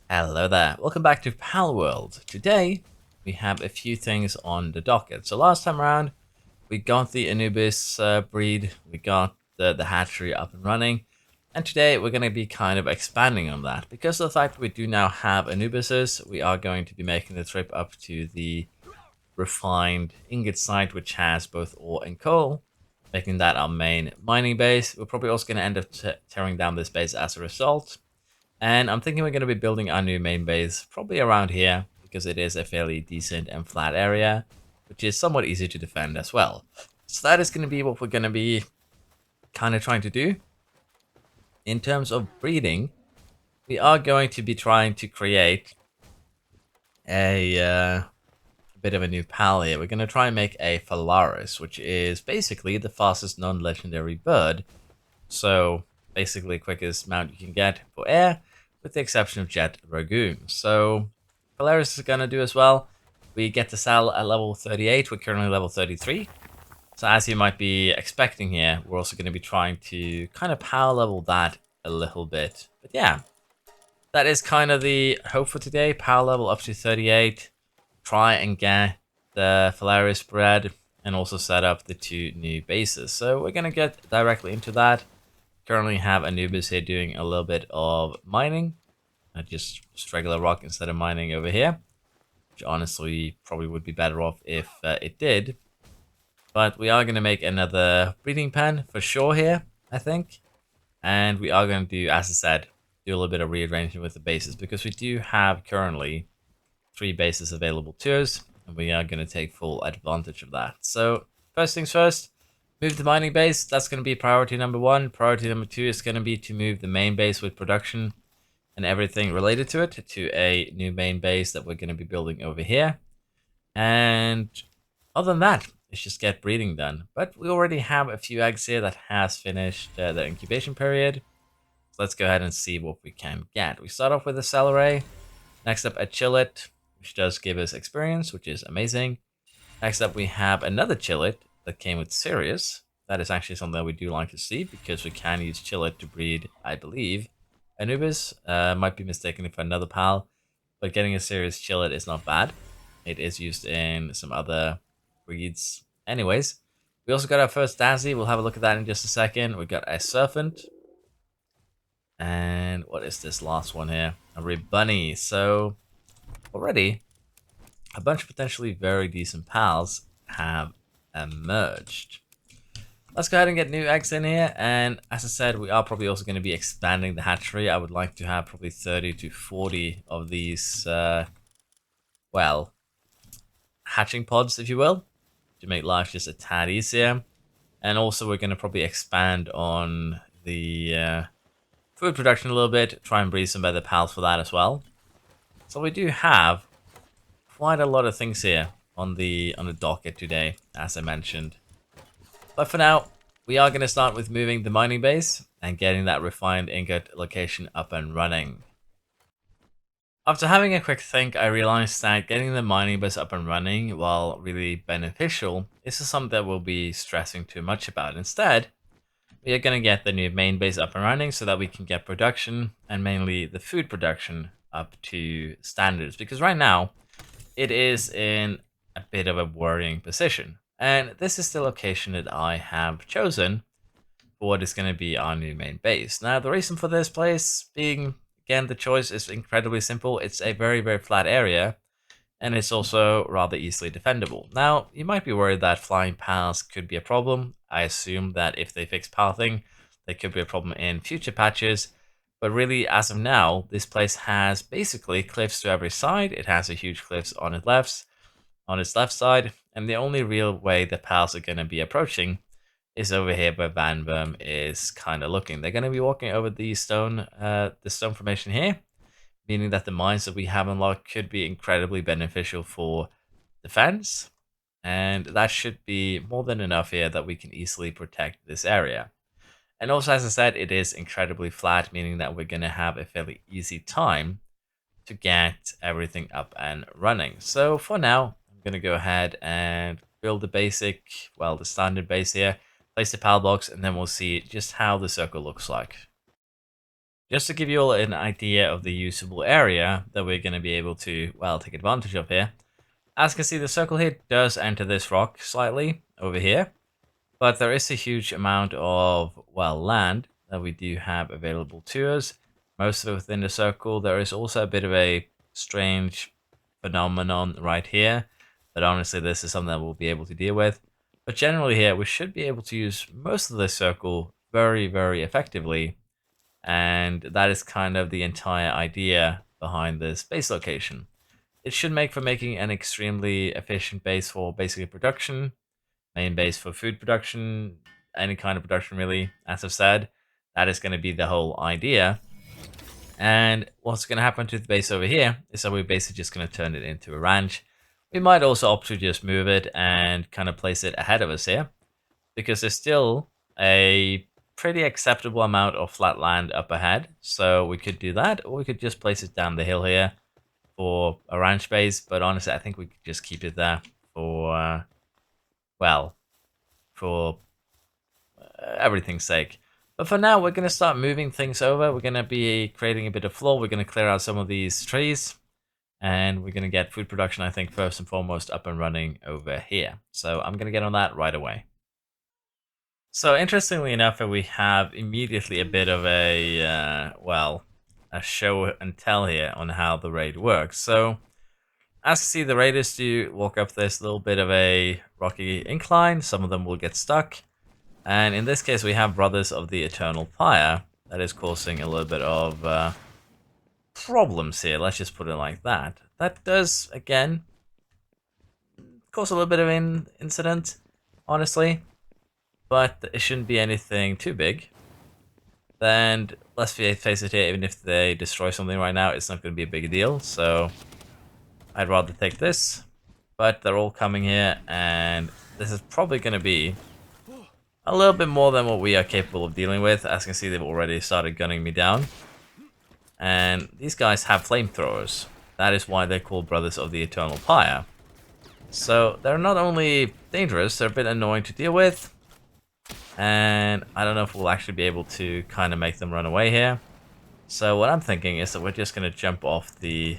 Hello there, welcome back to Palworld. Today, we have a few things on the docket. So last time around, we got the Anubis breed, we got the hatchery up and running, and today we're going to be kind of expanding on that. Because of the fact that we do now have Anubises, we are going to be making the trip up to the refined Ingot site, which has both ore and coal, making that our main mining base. We're probably also going to end up tearing down this base as a result. And I'm thinking we're going to be building our new main base probably around here because it is a fairly decent and flat area, which is somewhat easy to defend as well. So that is going to be what we're going to be kind of trying to do. In terms of breeding, we are going to be trying to create a bit of a new pal here. We're going to try and make a Phalaris, which is basically the fastest non-legendary bird. So basically quickest mount you can get for air, with the exception of Jet Dragoon. So Polaris is going to do as well. We get to sell at level 38. We're currently level 33. So as you might be expecting here, we're also going to be trying to kind of power level that a little bit. But yeah, that is kind of the hope for today. Power level up to 38. Try and get the Phalaris bred and also set up the two new bases. So we're going to get directly into that. Currently have Anubis here doing a little bit of mining. Just regular rock instead of mining over here. Which honestly probably would be better off if it did. But we are going to make another breeding pen for sure here, I think. And we are going to do, as I said, do a little bit of rearrangement with the bases. Because we do have currently 3 bases available to us. And we are going to take full advantage of that. So first things first. Move the mining base, that's going to be priority number 1. Priority number 2 is going to be to move the main base with production and everything related to it to a new main base that we're going to be building over here. And other than that, it's just get breeding done. But we already have a few eggs here that has finished the incubation period. So let's go ahead and see what we can get. We start off with a celery. Next up, a chillet, which does give us experience, which is amazing. Next up, we have another chillet that came with Sirius. That is actually something that we do like to see because we can use chillet to breed, I believe, Anubis. Might be mistaken for another pal, but getting a Sirius chillet is not bad. It is used in some other breeds. Anyways, we also got our first Dazzy. We'll have a look at that in just a second. We got a Serpent. And what is this last one here? A Rebunny. So already a bunch of potentially very decent pals have emerged. Let's go ahead and get new eggs in here. And as I said, we are probably also going to be expanding the hatchery. I would like to have probably 30 to 40 of these, well, hatching pods, if you will, to make life just a tad easier. And also we're going to probably expand on the food production a little bit, try and breed some better pals for that as well. So we do have quite a lot of things here on the docket today, as I mentioned. But for now, we are going to start with moving the mining base and getting that refined ingot location up and running. After having a quick think, I realized that getting the mining base up and running, while really beneficial, isn't something that we'll be stressing too much about. Instead, we are going to get the new main base up and running so that we can get production, and mainly the food production, up to standards. Because right now, it is in a bit of a worrying position. And this is the location that I have chosen for what is going to be our new main base. Now, the reason for this place being, again, the choice is incredibly simple. It's a very, very flat area, and it's also rather easily defendable. Now, you might be worried that flying paths could be a problem. I assume that if they fix pathing, there could be a problem in future patches. But really, as of now, this place has basically cliffs to every side. It has a huge cliffs on its left side, and the only real way the pals are going to be approaching is over here where Van Verm is kind of looking. They're going to be walking over the stone formation here, meaning that the mines that we have unlocked could be incredibly beneficial for defense, and that should be more than enough here that we can easily protect this area. And also, as I said, it is incredibly flat, meaning that we're going to have a fairly easy time to get everything up and running. So for now, I'm going to go ahead and build the standard base here, place the pal box, and then we'll see just how the circle looks like. just to give you all an idea of the usable area that we're going to be able to, well, take advantage of here. As you can see, the circle here does enter this rock slightly over here, but there is a huge amount of, well, land that we do have available to us. Most of it within the circle. There is also a bit of a strange phenomenon right here, but honestly, this is something that we'll be able to deal with. But generally here, we should be able to use most of this circle very, very effectively, and that is kind of the entire idea behind this base location. It should make for making an extremely efficient base for basically production, main base for food production, any kind of production really, as I've said. That is going to be the whole idea. And what's going to happen to the base over here is that we're basically just going to turn it into a ranch. We might also opt to just move it and kind of place it ahead of us here, because there's still a pretty acceptable amount of flat land up ahead. So we could do that, or we could just place it down the hill here for a ranch base. But honestly, I think we could just keep it there for, well, for everything's sake. But for now, we're going to start moving things over. We're going to be creating a bit of floor. We're going to clear out some of these trees. And we're going to get food production, I think, first and foremost up and running over here. So I'm going to get on that right away. So interestingly enough, we have immediately a bit of a, well, a show and tell here on how the raid works. So as you see, the raiders do walk up this little bit of a rocky incline. Some of them will get stuck. And in this case, we have Brothers of the Eternal Fire. That is causing a little bit of problems here. Let's just put it like that. That does, again, cause a little bit of an incident, honestly. But it shouldn't be anything too big. And let's face it here, even if they destroy something right now, it's not going to be a big deal. So I'd rather take this. But they're all coming here, and this is probably going to be a little bit more than what we are capable of dealing with. As you can see, they've already started gunning me down. And these guys have flamethrowers. That is why they're called Brothers of the Eternal Fire. So they're not only dangerous, they're a bit annoying to deal with. And I don't know if we'll actually be able to kind of make them run away here. So what I'm thinking is that we're just going to jump off the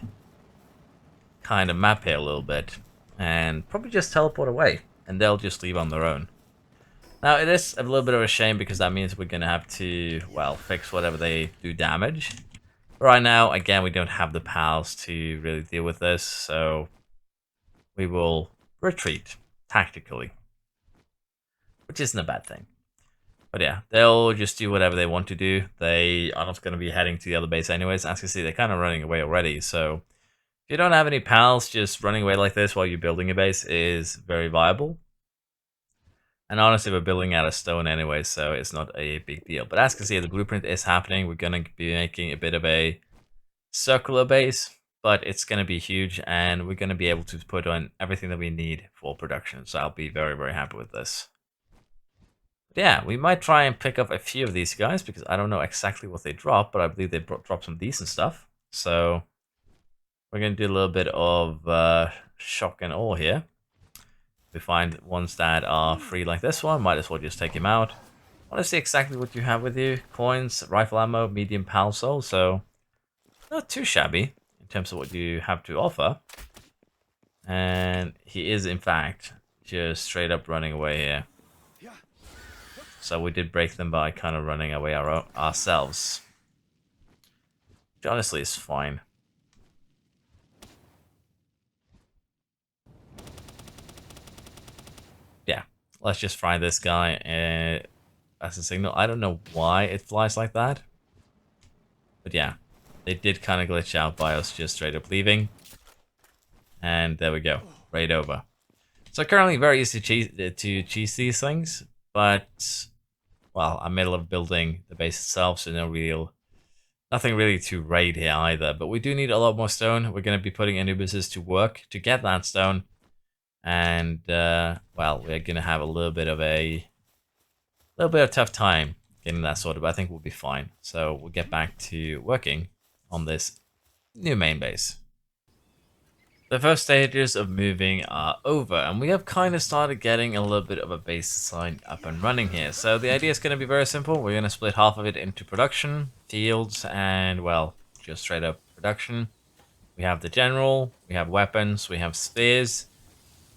kind of map here a little bit. And probably just teleport away. And they'll just leave on their own. Now, it is a little bit of a shame because that means we're going to have to, well, fix whatever they do damage. Right now, again, we don't have the pals to really deal with this, so we will retreat tactically, which isn't a bad thing. But yeah, they'll just do whatever they want to do. They are not going to be heading to the other base anyways. As you can see, they're kind of running away already, so if you don't have any pals, just running away like this while you're building a base is very viable. And honestly, we're building out of stone anyway, so it's not a big deal. But as you can see, the blueprint is happening. We're going to be making a bit of a circular base, but it's going to be huge, and we're going to be able to put on everything that we need for production. So I'll be very, very happy with this. But yeah, we might try and pick up a few of these guys, because I don't know exactly what they drop, but I believe they drop some decent stuff. So we're going to do a little bit of shock and awe here. We find ones that are free like this one, might as well just take him out. I want to see exactly what you have with you. Coins, rifle ammo, medium pal soul, so not too shabby in terms of what you have to offer. And he is, in fact, just straight up running away here. So we did break them by kind of running away ourselves. Which honestly is fine. Yeah, let's just fry this guy as a signal. I don't know why it flies like that. But yeah, they did kind of glitch out by us just straight up leaving. And there we go, raid over. So currently very easy to cheese these things, but well, I'm middle of building the base itself, so nothing really to raid here either. But we do need a lot more stone. We're going to be putting Anubises to work to get that stone. And well, we're going to have a little bit of tough time getting that sorted, but I think we'll be fine. So we'll get back to working on this new main base. The first stages of moving are over, and we have kind of started getting a little bit of a base design up and running here. So the idea is going to be very simple. We're going to split half of it into production, fields, and, well, just straight up production. We have the general, we have weapons, we have spheres.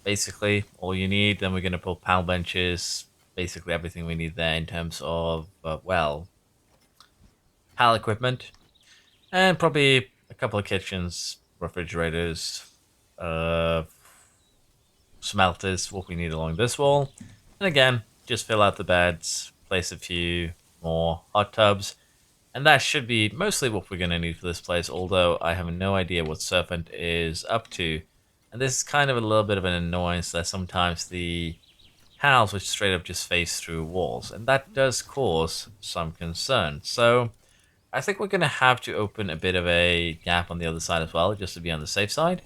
Basically, all you need. Then we're going to put pal benches, basically everything we need there in terms of, well, pal equipment. And probably a couple of kitchens, refrigerators, uh, smelters, what we need along this wall. And again, just fill out the beds, place a few more hot tubs, and that should be mostly what we're going to need for this place, although I have no idea what Serpent is up to. And this is kind of a little bit of an annoyance that sometimes the panels which straight up just face through walls, and that does cause some concern. So I think we're going to have to open a bit of a gap on the other side as well, just to be on the safe side.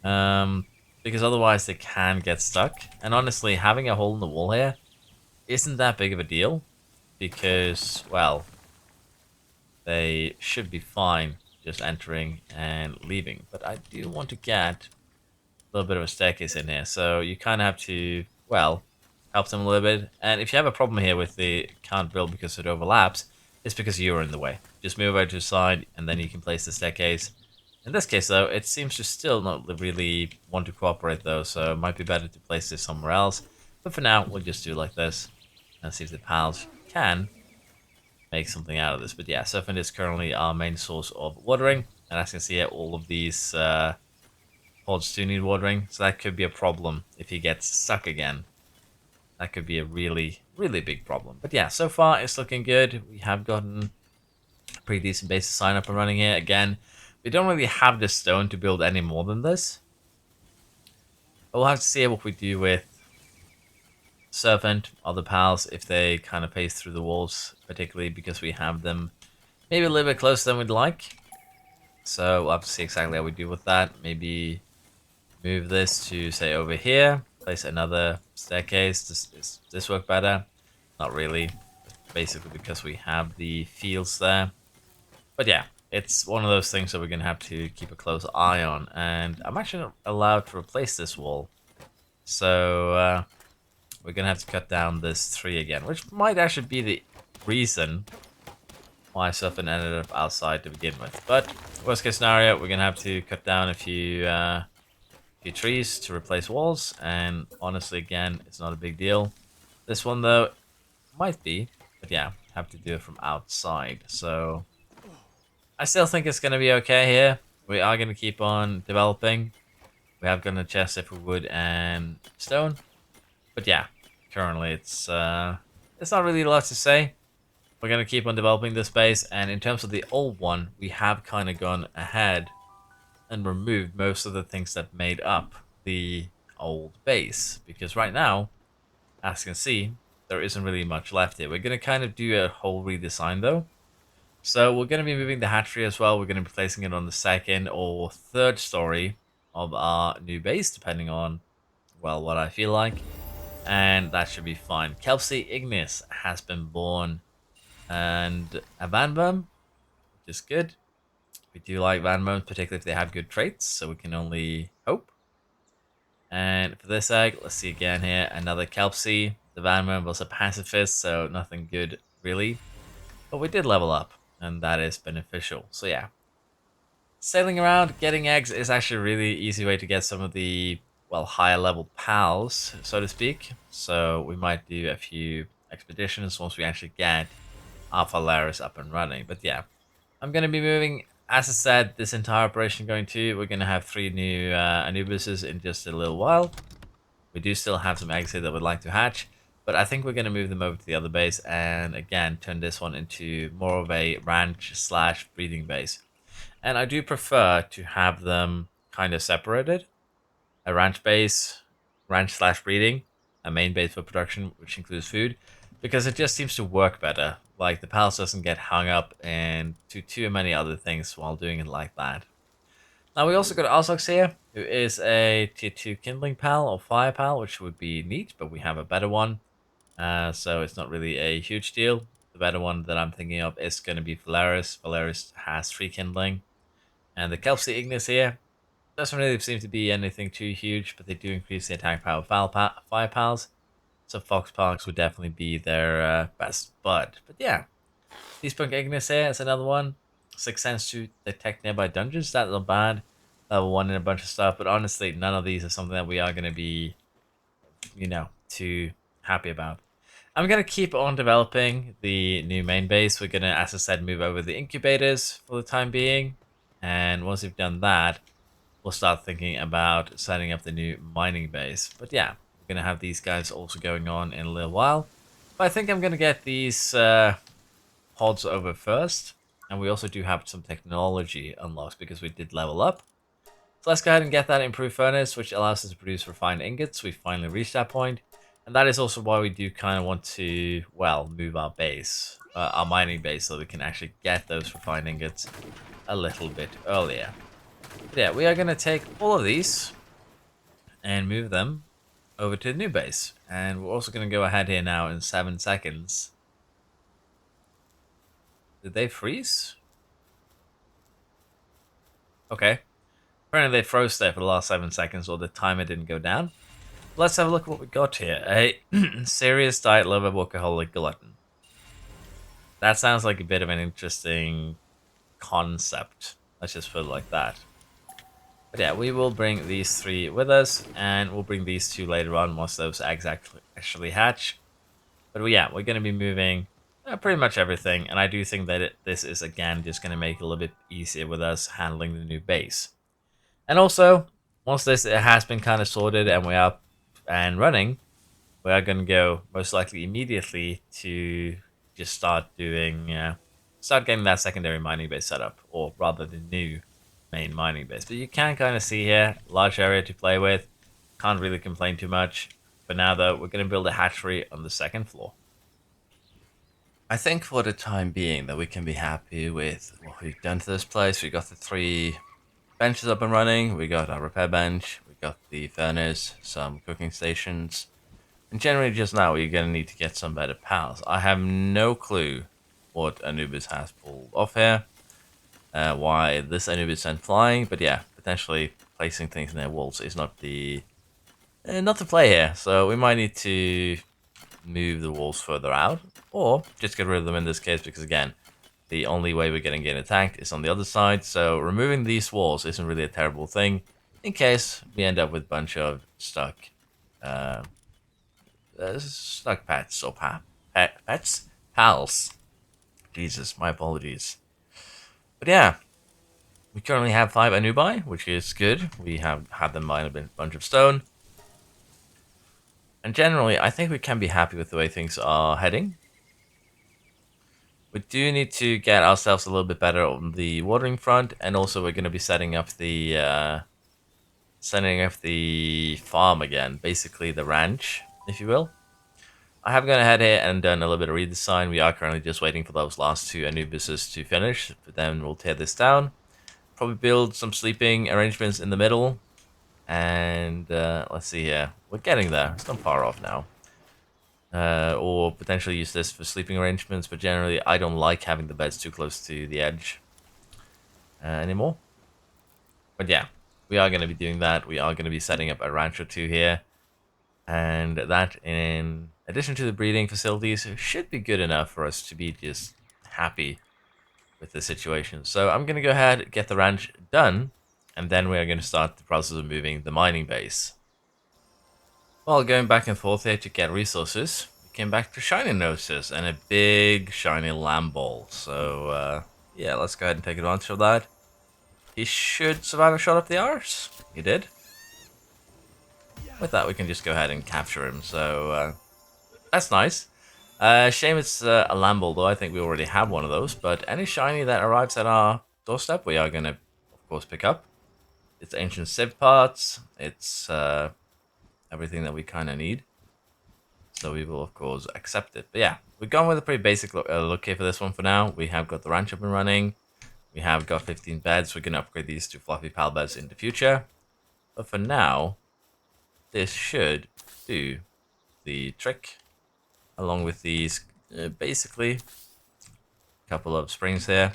Um, because otherwise they can get stuck. And honestly, having a hole in the wall here isn't that big of a deal, because, well, they should be fine just entering and leaving. But I do want to get a little bit of a staircase in here, so you kind of have to, well, help them a little bit. And if you have a problem here with the can't build because it overlaps, it's because you're in the way. Just move over to the side, and then you can place the staircase. In this case, though, it seems to still not really want to cooperate, though, so it might be better to place this somewhere else. But for now, we'll just do like this, and see if the pals can make something out of this. But yeah, Serpent is currently our main source of watering, and as you can see here, all of these pods do need watering, so that could be a problem if he gets stuck again. That could be a really, really big problem. But yeah, so far it's looking good. We have gotten a pretty decent base design up and running here. Again, we don't really have the stone to build any more than this. But we'll have to see what we do with Serpent, other pals, if they kind of pace through the walls, particularly because we have them maybe a little bit closer than we'd like. So we'll have to see exactly how we do with that. Maybe move this to, say, over here. Place another staircase. Does this work better? Not really. Basically because we have the fields there. But yeah, it's one of those things that we're going to have to keep a close eye on. And I'm actually not allowed to replace this wall. So we're going to have to cut down this tree again, which might actually be the reason why Serpent ended up outside to begin with. But worst case scenario, we're going to have to cut down a few trees to replace walls, and honestly, again, it's not a big deal. This one, though, might be, but yeah, have to do it from outside. So I still think it's going to be okay here. We are going to keep on developing. We have gotten a chest if we wood and stone, but yeah, currently it's not really a lot to say. We're going to keep on developing this base, and in terms of the old one, we have kind of gone ahead and removed most of the things that made up the old base, because right now, as you can see, there isn't really much left here. We're going to kind of do a whole redesign though. So we're going to be moving the hatchery as well. We're going to be placing it on the second or third story of our new base, depending on, well, what I feel like. And that should be fine. Kelsey Ignis has been born, and a Vanburn, which is good. We do like Vanburns, particularly if they have good traits, so we can only hope. And for this egg, let's see again here, another Kelpsy. The Vanburn was a pacifist, so nothing good really. But we did level up, and that is beneficial. So yeah, sailing around, getting eggs is actually a really easy way to get some of the, well, higher level pals, so to speak. So we might do a few expeditions once we actually get our Polaris up and running. But yeah, I'm going to be moving, as I said, this entire operation going to. We're going to have 3 new Anubises in just a little while. We do still have some eggs here that we'd like to hatch, but I think we're going to move them over to the other base and again turn this one into more of a ranch slash breeding base. And I do prefer to have them kind of separated. A ranch base, ranch slash breeding, a main base for production, which includes food, because it just seems to work better. Like, the palace doesn't get hung up into too many other things while doing it like that. Now we also got Alsox here, who is a tier 2 kindling pal or fire pal, which would be neat, but we have a better one. So it's not really a huge deal. The better one that I'm thinking of is going to be Valaris. Valaris has 3 kindling. And the Kelpsy Ignis here, Doesn't really seem to be anything too huge, but they do increase the attack power of fire pals. So Fox Parks would definitely be their best bud. But yeah, Peacepunk Ignis here is another one. 6 sense to detect nearby dungeons. That's not bad. Level 1 and a bunch of stuff. But honestly, none of these are something that we are going to be, too happy about. I'm going to keep on developing the new main base. We're going to, as I said, move over the incubators for the time being. And once we've done that, we'll start thinking about setting up the new mining base. But yeah, we're going to have these guys also going on in a little while. But I think I'm going to get these pods over first. And we also do have some technology unlocked because we did level up. So let's go ahead and get that improved furnace, which allows us to produce refined ingots. We finally reached that point. And that is also why we do kind of want to, well, move our base, our mining base, so we can actually get those refined ingots a little bit earlier. But yeah, we are going to take all of these and move them over to the new base. And we're also going to go ahead here now in 7 seconds. Did they freeze? Okay. Apparently they froze there for the last 7 seconds, or the timer didn't go down. Let's have a look at what we got here. A serious diet lover workaholic glutton. That sounds like a bit of an interesting concept. Let's just put it like that. But yeah, we will bring these 3 with us, and we'll bring these 2 later on once those eggs actually hatch. But yeah, we're going to be moving pretty much everything, and I do think that this is, again, just going to make it a little bit easier with us handling the new base. And also, once this has been kind of sorted and we are up and running, we are going to go most likely immediately to just start getting that secondary mining base set up, or rather the new main mining base. But you can kind of see here, large area to play with. Can't really complain too much. For now, though, we're going to build a hatchery on the 2nd floor. I think for the time being that we can be happy with what we've done to this place. We got the 3 benches up and running. We got our repair bench. We got the furnace, some cooking stations. And generally just now we're going to need to get some better pals. I have no clue what Anubis has pulled off here. Why this Anubis sent flying. But yeah, potentially placing things in their walls is not the play here. So we might need to move the walls further out, or just get rid of them in this case, because again, the only way we're getting attacked is on the other side. So removing these walls isn't really a terrible thing, in case we end up with a bunch of stuck pets or pets, pals. Jesus, my apologies. But yeah, we currently have 5 Anubai, which is good. We have had them mine a bunch of stone. And generally, I think we can be happy with the way things are heading. We do need to get ourselves a little bit better on the watering front, and also we're going to be setting up the farm again, basically the ranch, if you will. I have gone ahead here and done a little bit of redesign. We are currently just waiting for those last 2 Anubises to finish, but then we'll tear this down. Probably build some sleeping arrangements in the middle. And let's see here. We're getting there. It's not far off now. Or potentially use this for sleeping arrangements, but generally I don't like having the beds too close to the edge anymore. But yeah, we are going to be doing that. We are going to be setting up a ranch or 2 here. And that, in addition to the breeding facilities, should be good enough for us to be just happy with the situation. So I'm going to go ahead, get the ranch done, and then we are going to start the process of moving the mining base. While going back and forth here to get resources, we came back to shiny notices and a big shiny lamb ball. So yeah, let's go ahead and take advantage of that. He should survive a shot up the arse. He did. With that, we can just go ahead and capture him. So that's nice. Shame it's a Lamble, though. I think we already have one of those. But any shiny that arrives at our doorstep, we are going to, of course, pick up. It's ancient Civ parts. It's everything that we kind of need. So we will, of course, accept it. But yeah, we've gone with a pretty basic look here for this one for now. We have got the ranch up and running. We have got 15 beds. We're going to upgrade these to fluffy pal beds in the future. But for now, this should do the trick. Along with these, basically, a couple of springs here.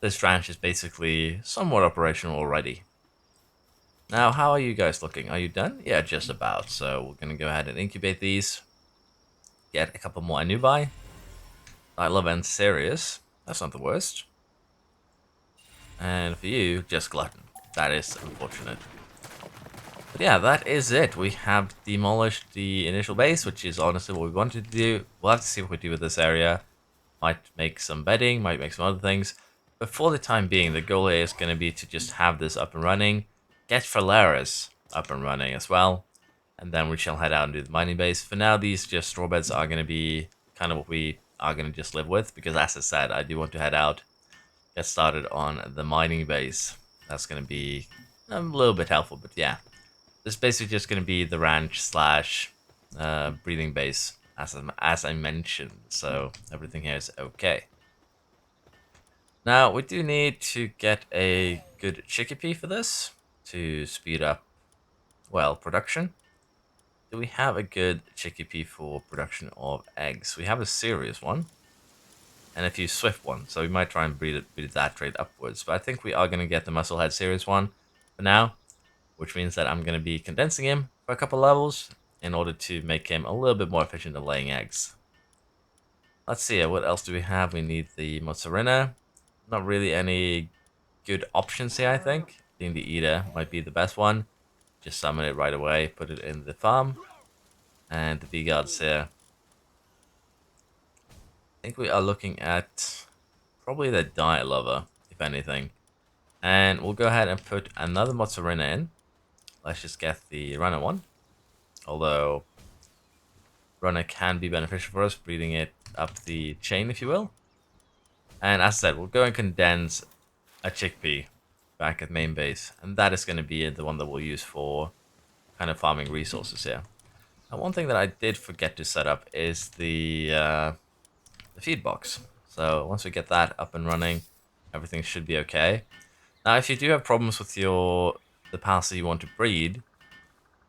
This ranch is basically somewhat operational already. Now, how are you guys looking? Are you done? Yeah, just about. So we're going to go ahead and incubate these. Get a couple more anubi. I love and serious. That's not the worst. And for you, just glutton. That is unfortunate. But yeah, that is it. We have demolished the initial base, which is honestly what we wanted to do. We'll have to see what we do with this area. Might make some bedding, might make some other things. But for the time being, the goal here is going to be to just have this up and running. Get Phalaris up and running as well. And then we shall head out and do the mining base. For now, these just straw beds are going to be kind of what we are going to just live with. Because as I said, I do want to head out, get started on the mining base. That's going to be a little bit helpful, but yeah. This is basically just going to be the ranch slash breeding base, as I mentioned. So everything here is okay. Now, we do need to get a good chickpea for this to speed up, well, production. Do we have a good chickpea for production of eggs? We have a serious one and a few swift ones, so we might try and breed that trade upwards. But I think we are going to get the musclehead serious one for now, which means that I'm going to be condensing him for a couple levels in order to make him a little bit more efficient at laying eggs. Let's see, what else do we have? We need the mozzarella. Not really any good options here, I think. I think the eater might be the best one. Just summon it right away, put it in the farm. And the bee guards here. I think we are looking at probably the diet lover, if anything. And we'll go ahead and put another mozzarella in. Let's just get the runner one. Although runner can be beneficial for us, breeding it up the chain, if you will. And as I said, we'll go and condense a chickpea back at main base. And that is going to be the one that we'll use for kind of farming resources here. Now, one thing that I did forget to set up is the feed box. So once we get that up and running, everything should be okay. Now, if you do have problems with the pals that you want to breed,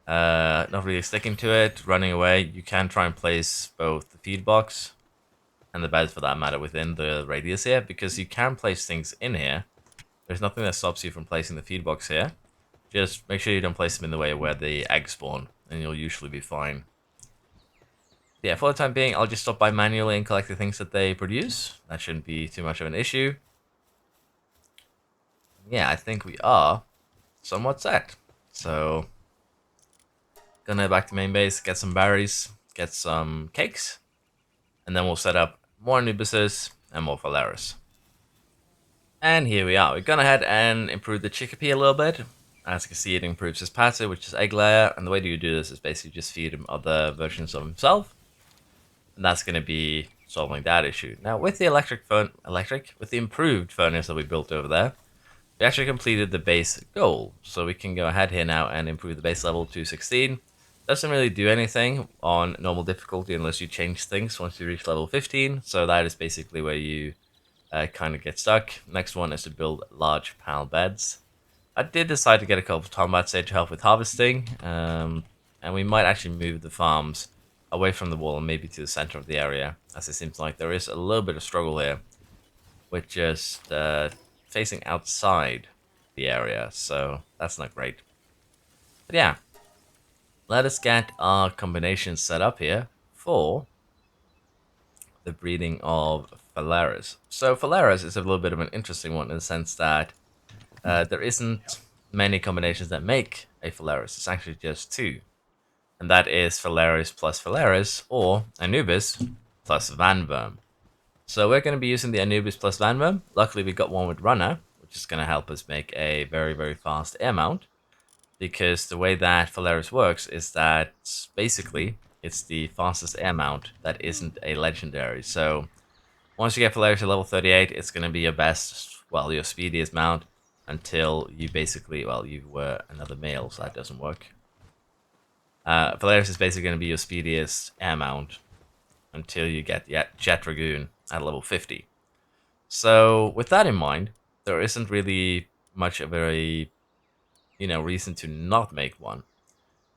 not really sticking to it, running away, you can try and place both the feed box and the beds for that matter within the radius here, because you can place things in here. There's nothing that stops you from placing the feed box here. Just make sure you don't place them in the way where the eggs spawn, and you'll usually be fine. Yeah, for the time being, I'll just stop by manually and collect the things that they produce. That shouldn't be too much of an issue. Yeah, I think we are somewhat set. So, gonna head back to main base, get some berries, get some cakes, and then we'll set up more Anubises and more Phalaris. And here we are. We're gonna head and improve the chickpea a little bit. As you can see, it improves his passive, which is egg layer, and the way you do this is basically just feed him other versions of himself. And that's going to be solving that issue. Now, with the with the improved furnace that we built over there, we actually completed the base goal. So we can go ahead here now and improve the base level to 16. Doesn't really do anything on normal difficulty unless you change things once you reach level 15. So that is basically where you kind of get stuck. Next one is to build large pal beds. I did decide to get a couple of tombats here to help with harvesting. And we might actually move the farms away from the wall and maybe to the center of the area, as it seems like there is a little bit of struggle here with just facing outside the area, so that's not great. But yeah, let us get our combination set up here for the breeding of Phalaris. So Phalaris is a little bit of an interesting one in the sense that there isn't many combinations that make a Phalaris. It's actually just two. And that is Phalaris plus Phalaris, or Anubis plus Vanverm. So we're going to be using the Anubis plus Vanverm. Luckily, we got one with Runner, which is going to help us make a very, very fast air mount. Because the way that Phalaris works is that basically it's the fastest air mount that isn't a legendary. So once you get Phalaris at level 38, it's going to be your best, well, your speediest mount until you basically, well, you were another male, so that doesn't work. Phalaris is basically going to be your speediest air mount until you get Jet Dragoon at level 50. So with that in mind, there isn't really much of a reason to not make one.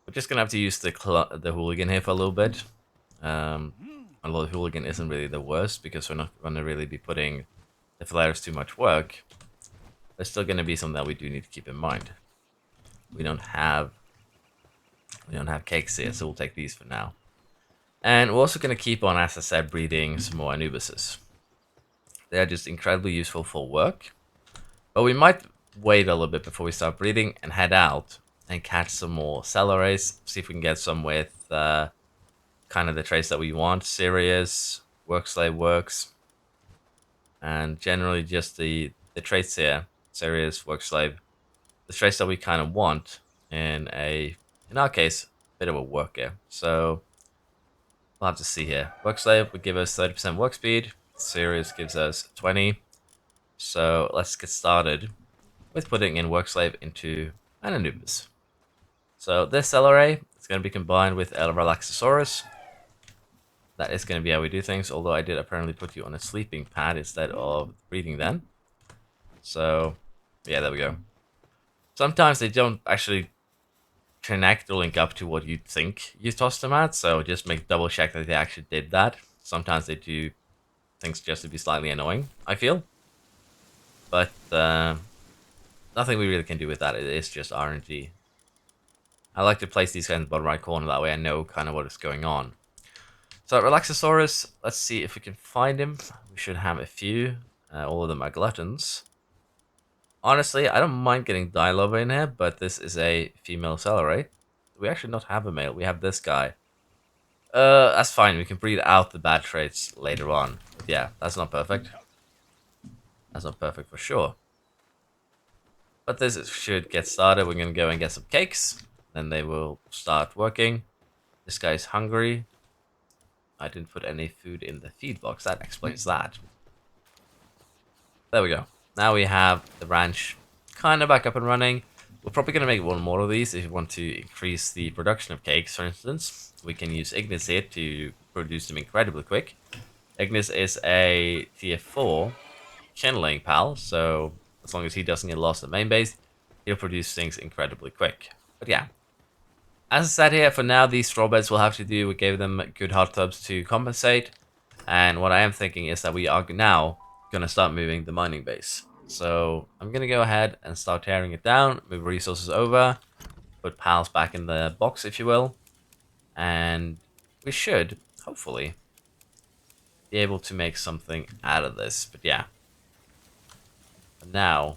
We're just gonna have to use the hooligan here for a little bit. Although the hooligan isn't really the worst because we're not gonna really be putting the Phalaris too much work. There's still gonna be something that we do need to keep in mind. we don't have cakes here, so we'll take these for now. And we're also going to keep on, as I said, breeding some more Anubises. They are just incredibly useful for work. But we might wait a little bit before we start breeding and head out and catch some more celeries. See if we can get some with kind of the traits that we want. Serious, work slave works. And generally just the traits here. Serious, work slave. The traits that we kind of want in our case, a bit of a worker. So we'll have to see here. Work slave would give us 30% work speed. Serious gives us 20. So let's get started with putting in work slave into an Anubis. So this celery is going to be combined with El Relaxosaurus. That is going to be how we do things, although I did apparently put you on a sleeping pad instead of breathing then. So yeah, there we go. Sometimes they don't actually connect or link up to what you think you tossed them at, so just double check that they actually did that. Sometimes they do things just to be slightly annoying, I feel. But nothing we really can do with that. It is just RNG. I like to place these guys in the bottom right corner, that way I know kind of what is going on. So Relaxosaurus, let's see if we can find him. We should have a few. All of them are gluttons. Honestly, I don't mind getting Dialova in here, but this is a female celery. We actually not have a male. We have this guy. That's fine. We can breed out the bad traits later on. But yeah, that's not perfect. That's not perfect for sure. But this should get started. We're going to go and get some cakes. Then they will start working. This guy's hungry. I didn't put any food in the feed box. That explains that. There we go. Now we have the ranch kind of back up and running. We're probably going to make one more of these if you want to increase the production of cakes, for instance. We can use Ignis here to produce them incredibly quick. Ignis is a tier 4 kindling pal, so as long as he doesn't get lost at main base, he'll produce things incredibly quick. But yeah, as I said here, for now, these straw beds will have to do. We gave them good hot tubs to compensate. And what I am thinking is that we are now going to start moving the mining base. So I'm going to go ahead and start tearing it down, move resources over, put pals back in the box, if you will. And we should, hopefully, be able to make something out of this. But yeah, for now,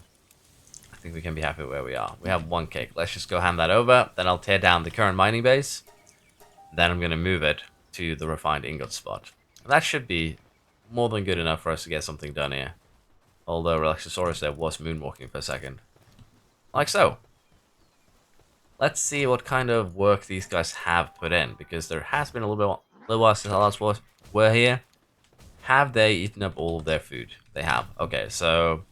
I think we can be happy where we are. We have one cake. Let's just go hand that over. Then I'll tear down the current mining base. Then I'm going to move it to the refined ingot spot. That should be more than good enough for us to get something done here. Although Relaxosaurus there was moonwalking for a second. Like so. Let's see what kind of work these guys have put in. Because there has been a little while since I last were here. Have they eaten up all of their food? They have. Okay, so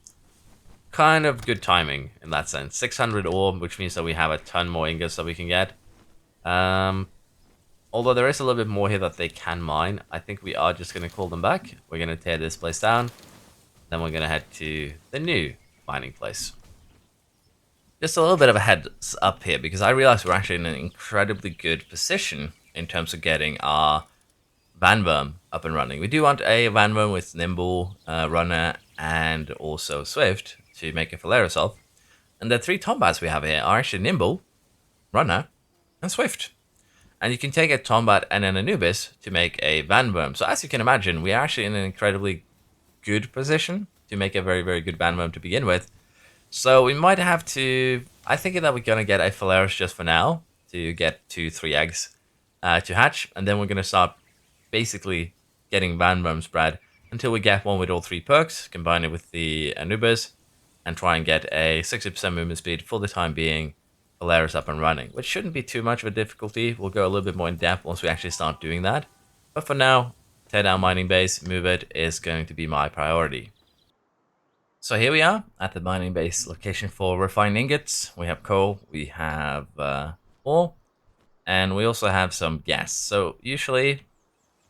kind of good timing in that sense. 600 ore, which means that we have a ton more ingots that we can get. Although there is a little bit more here that they can mine, I think we are just going to call them back. We're going to tear this place down. Then we're going to head to the new mining place. Just a little bit of a heads up here, because I realize we're actually in an incredibly good position in terms of getting our Vanworm up and running. We do want a Vanworm with Nimble, Runner, and also Swift to make a Phalaris of. And the 3 Tombats we have here are actually Nimble, Runner, and Swift. And you can take a Tombat and an Anubis to make a Vanworm. So as you can imagine, we are actually in an incredibly good position to make a very, very good Vanworm to begin with. So we might have to... I think that we're going to get a Phalaris just for now to get 2-3 eggs to hatch. And then we're going to start basically getting Vanworms bred until we get one with all 3 perks, combine it with the Anubis, and try and get a 60% movement speed for the time being. Phalaris up and running, which shouldn't be too much of a difficulty. We'll go a little bit more in depth once we actually start doing that. But for now, tear down mining base, move it is going to be my priority. So here we are at the mining base location for refined ingots. We have coal, we have ore, and we also have some gas. So usually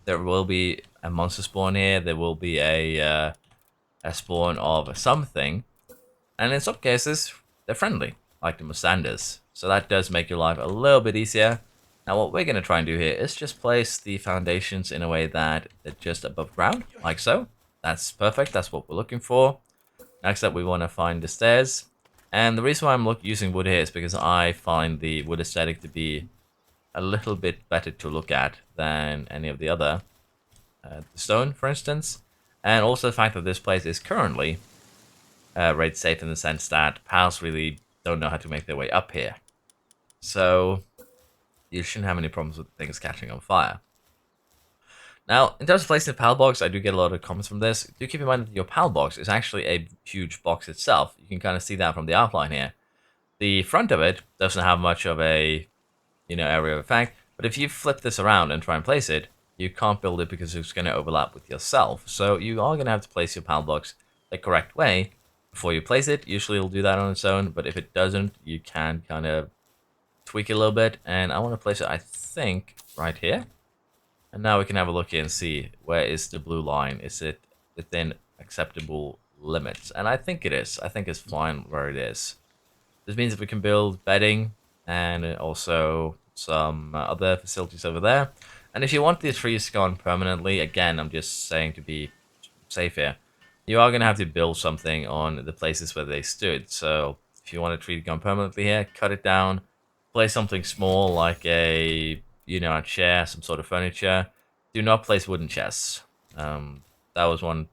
there will be a monster spawn here. There will be a spawn of something, and in some cases they're friendly, like the Mustanders. So that does make your life a little bit easier. Now what we're going to try and do here is just place the foundations in a way that they're just above ground, like so. That's perfect, that's what we're looking for. Next up we want to find the stairs. And the reason why I'm using wood here is because I find the wood aesthetic to be a little bit better to look at than any of the other. Stone, for instance. And also the fact that this place is currently raid safe in the sense that pals really don't know how to make their way up here. So you shouldn't have any problems with things catching on fire. Now, in terms of placing the PAL box, I do get a lot of comments from this. Do keep in mind that your PAL box is actually a huge box itself. You can kind of see that from the outline here. The front of it doesn't have much of a, area of effect, but if you flip this around and try and place it, you can't build it because it's going to overlap with yourself. So you are going to have to place your PAL box the correct way before you place it. Usually it'll do that on its own, but if it doesn't, you can kind of tweak it a little bit. And I want to place it, I think, right here. And now we can have a look here and see where is the blue line. Is it within acceptable limits? And I think it is. I think it's fine where it is. This means that we can build bedding and also some other facilities over there. And if you want the trees gone permanently, again, I'm just saying to be safe here, you are going to have to build something on the places where they stood. So if you want a tree gone permanently here, cut it down, place something small like a a chair, some sort of furniture. Do not place wooden chests. That was one,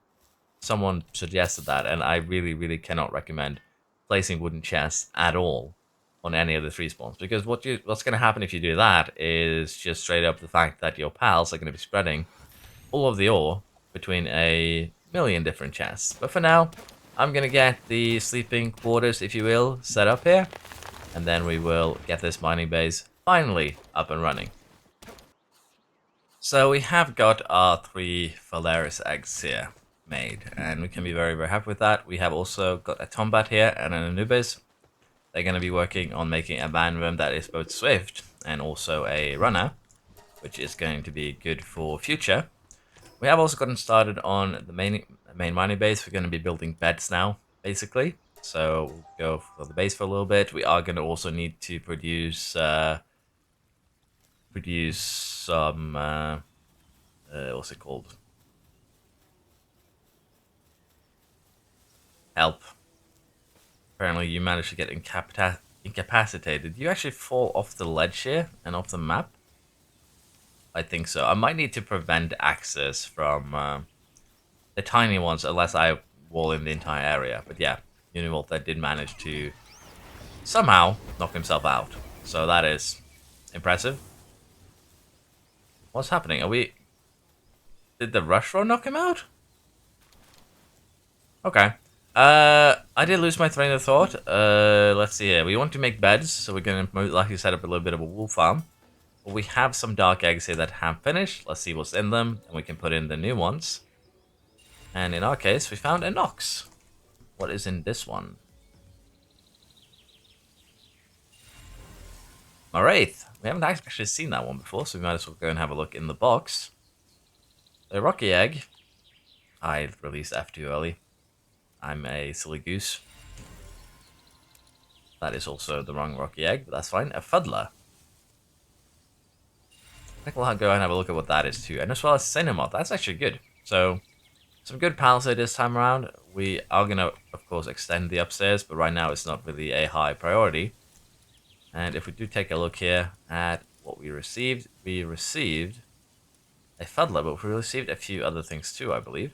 someone suggested that, and I really, really cannot recommend placing wooden chests at all on any of the tree spawns, because what's going to happen if you do that is just straight up the fact that your pals are going to be spreading all of the ore between a million different chests. But for now, I'm going to get the sleeping quarters, if you will, set up here, and then we will get this mining base finally up and running. So we have got our 3 Phalaris eggs here made, and we can be very, very happy with that. We have also got a Tombat here and an Anubis. They're going to be working on making a Vanworm that is both swift and also a runner, which is going to be good for future. We have also gotten started on the main mining base. We're going to be building beds now, basically. So we'll go for the base for a little bit. We are going to also need to produce some what's it called? Help. Apparently you managed to get incapacitated. You actually fall off the ledge here and off the map? I think so. I might need to prevent access from the tiny ones unless I wall in the entire area. But yeah, Univolta did manage to somehow knock himself out. So that is impressive. What's happening? Did the rush row knock him out? Okay. I did lose my train of thought. Let's see here. We want to make beds, so we're going to most likely set up a little bit of a wool farm. But we have some dark eggs here that have finished. Let's see what's in them, and we can put in the new ones. And in our case, we found a Nox. What is in this one? A Wraith. We haven't actually seen that one before, so we might as well go and have a look in the box. A Rocky Egg. I released F too early. I'm a silly goose. That is also the wrong Rocky Egg, but that's fine. A Fuddler. I think we'll go and have a look at what that is too. And as well as Cinemoth. That's actually good. So, some good pals here this time around. We are going to, of course, extend the upstairs, but right now it's not really a high priority. And if we do take a look here at what we received a Fuddler, but we received a few other things too, I believe.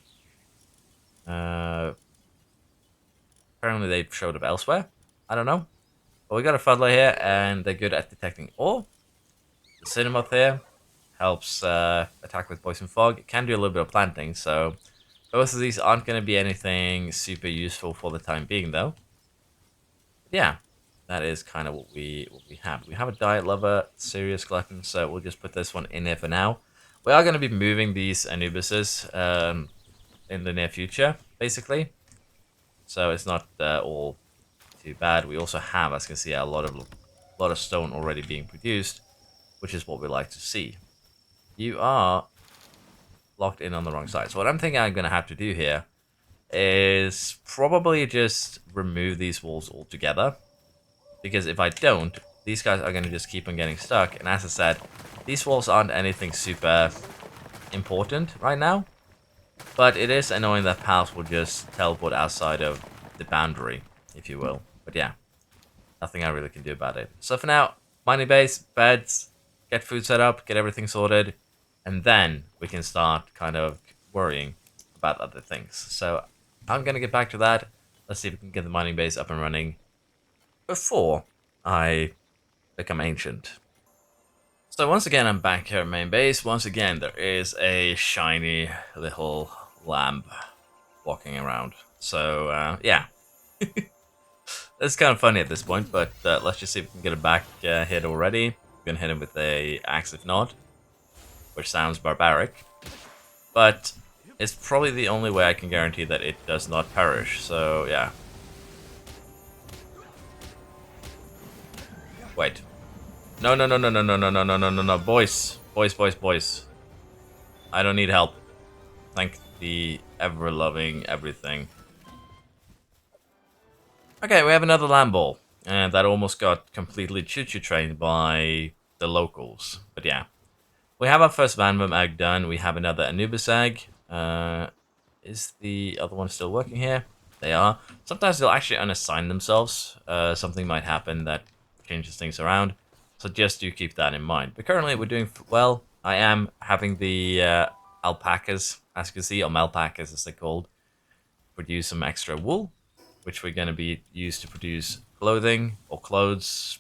Apparently they showed up elsewhere. I don't know. But we got a Fuddler here, and they're good at detecting ore. The Cinemoth here helps attack with Poison Fog. It can do a little bit of planting, so both of these aren't going to be anything super useful for the time being, though. Yeah, that is kind of what we have. We have a Diet Lover, Serious Glutton, so we'll just put this one in here for now. We are going to be moving these Anubises in the near future, basically. So it's not all too bad. We also have, as you can see, a lot of stone already being produced, which is what we like to see. You are locked in on the wrong side. So what I'm thinking I'm going to have to do here is probably just remove these walls altogether. Because if I don't, these guys are going to just keep on getting stuck. And as I said, these walls aren't anything super important right now. But it is annoying that pals will just teleport outside of the boundary, if you will. But yeah, nothing I really can do about it. So for now, mining base, beds, get food set up, get everything sorted, and then we can start kind of worrying about other things. So I'm going to get back to that. Let's see if we can get the mining base up and running before I become ancient. So once again, I'm back here at main base. Once again, there is a shiny little lamb walking around. So yeah, it's kind of funny at this point, but let's just see if we can get a back hit already. We're gonna hit him with a axe if not, which sounds barbaric, but it's probably the only way I can guarantee that it does not perish. So yeah. Wait. No, no, no, no, no, no, no, no, no, no, no, no, boys, boys, boys, boys. I don't need help. Thank the ever-loving everything. Okay, we have another land ball, and that almost got completely choo-choo trained by the locals. But yeah, we have our first Vanvam egg done. We have another Anubis egg. Is the other one still working here? They are. Sometimes they'll actually unassign themselves. Something might happen that changes things around. So just do keep that in mind. But currently we're doing well. I am having the alpacas, as you can see, or malpacas as they're called, produce some extra wool, which we're going to be used to produce clothing or clothes,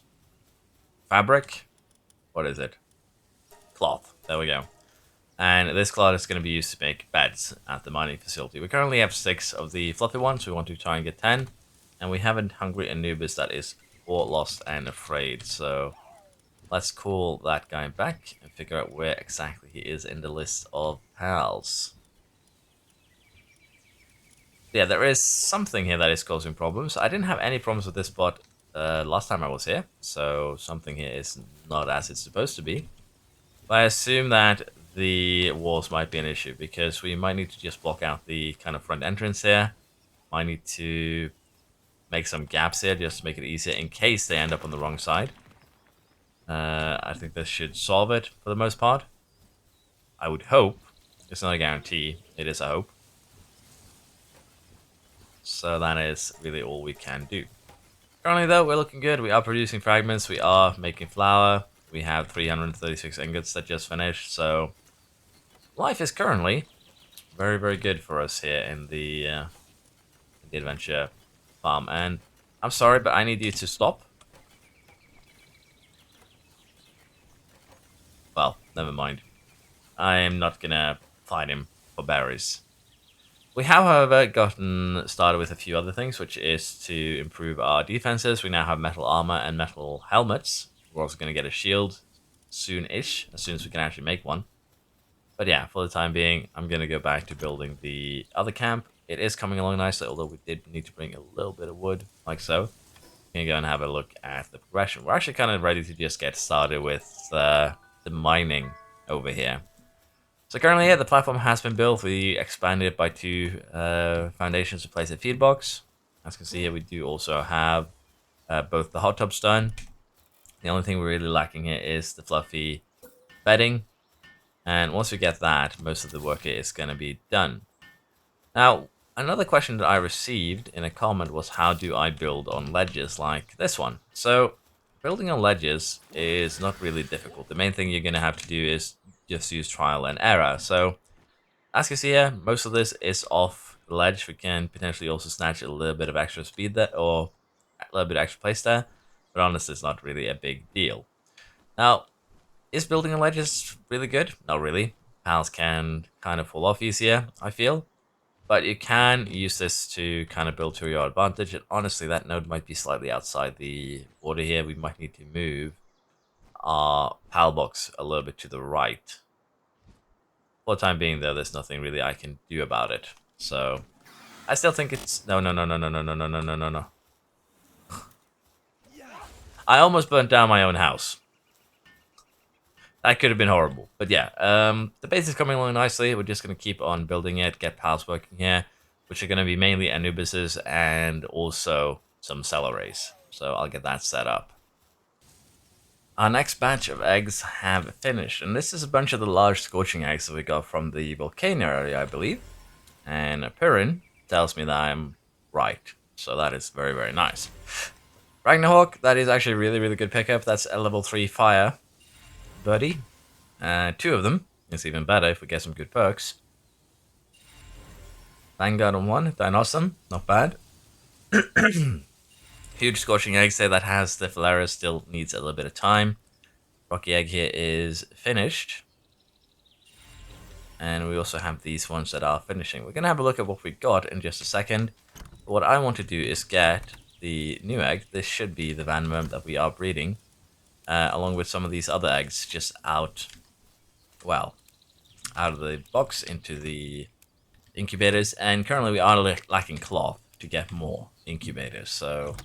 fabric. What is it? Cloth. There we go. And this cloth is going to be used to make beds at the mining facility. We currently have 6 of the fluffy ones. We want to try and get 10. And we have a hungry Anubis that is bored, lost, and afraid. So let's call that guy back and figure out where exactly he is in the list of pals. Yeah, there is something here that is causing problems. I didn't have any problems with this spot last time I was here. So something here is not as it's supposed to be. But I assume that the walls might be an issue because we might need to just block out the kind of front entrance here. Might need to make some gaps here just to make it easier in case they end up on the wrong side. I think this should solve it for the most part. I would hope. It's not a guarantee. It is a hope. So that is really all we can do. Currently though, we're looking good. We are producing fragments. We are making flour. We have 336 ingots that just finished. So life is currently very, very good for us here in the adventure farm. And I'm sorry, but I need you to stop. Well, never mind. I am not gonna fight him for berries. We have, however, gotten started with a few other things, which is to improve our defenses. We now have metal armor and metal helmets. We're also going to get a shield soon-ish, as soon as we can actually make one. But yeah, for the time being, I'm going to go back to building the other camp. It is coming along nicely, although we did need to bring a little bit of wood, like so. We're going to go and have a look at the progression. We're actually kind of ready to just get started with the mining over here. So currently, yeah, the platform has been built. We expanded it by 2 foundations to place a feed box. As you can see here, we do also have both the hot tubs done. The only thing we're really lacking here is the fluffy bedding. And once we get that, most of the work here is going to be done. Now, another question that I received in a comment was, how do I build on ledges like this one? So building on ledges is not really difficult. The main thing you're going to have to do is just use trial and error. So as you can see here, most of this is off the ledge. We can potentially also snatch a little bit of extra speed there, or a little bit of extra place there, but honestly it's not really a big deal. Now, is building on ledges really good? Not really. Pals can kind of fall off easier, I feel, but you can use this to kind of build to your advantage. And honestly, that node might be slightly outside the border here. We might need to move our pal box a little bit to the right. For the time being, though, there's nothing really I can do about it. So I still think it's no, no, no, no, no, no, no, no, no, no, no, no. I almost burnt down my own house. That could have been horrible, but yeah. The base is coming along nicely. We're just gonna keep on building it, get pals working here, which are gonna be mainly Anubises and also some Celeries. So I'll get that set up. Our next batch of eggs have finished, and this is a bunch of the large scorching eggs that we got from the volcano area, I believe. And Pirin tells me that I'm right, so that is very, very nice. Ragnarhawk, that is actually a really, really good pickup. That's a level 3 fire buddy. 2 of them. It's even better if we get some good perks. Vanguard on 1, Dinosum, not bad. Huge Scorching Egg there that has the Phalaris still needs a little bit of time. Rocky Egg here is finished. And we also have these ones that are finishing. We're going to have a look at what we got in just a second. But what I want to do is get the new egg. This should be the Vanworm that we are breeding. Along with some of these other eggs just out, well, out of the box into the incubators. And currently we are lacking cloth to get more incubators. So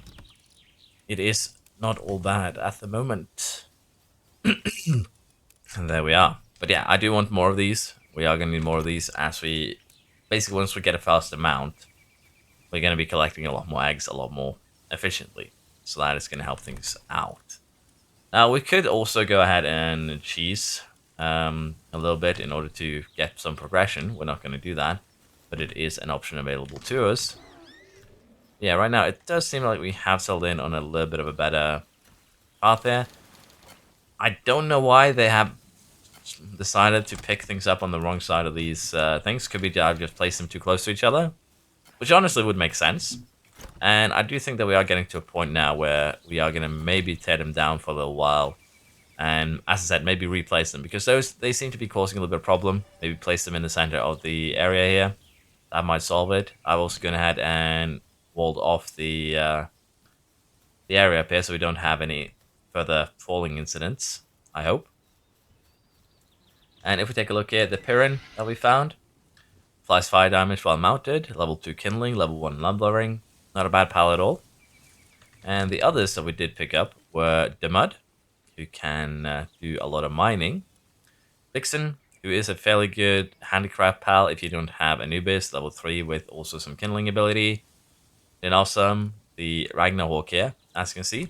it is not all bad at the moment. And there we are. But yeah, I do want more of these. We are going to need more of these as we... Basically, once we get a faster mount, we're going to be collecting a lot more eggs a lot more efficiently. So that is going to help things out. Now, we could also go ahead and cheese a little bit in order to get some progression. We're not going to do that. But it is an option available to us. Yeah, right now, it does seem like we have settled in on a little bit of a better path there. I don't know why they have decided to pick things up on the wrong side of these things. Could be I've just placed them too close to each other, which honestly would make sense. And I do think that we are getting to a point now where we are going to maybe tear them down for a little while. And as I said, maybe replace them because they seem to be causing a little bit of problem. Maybe place them in the center of the area here. That might solve it. I've also gone ahead and walled off the area up here so we don't have any further falling incidents, I hope. And if we take a look here at the Piran that we found, flies fire damage while mounted, level 2 kindling, level 1 lumbering, not a bad pal at all. And the others that we did pick up were Demud, who can do a lot of mining, Vixen, who is a fairly good handicraft pal if you don't have Anubis, level 3 with also some kindling ability. Then also the Ragnarhawk here, as you can see,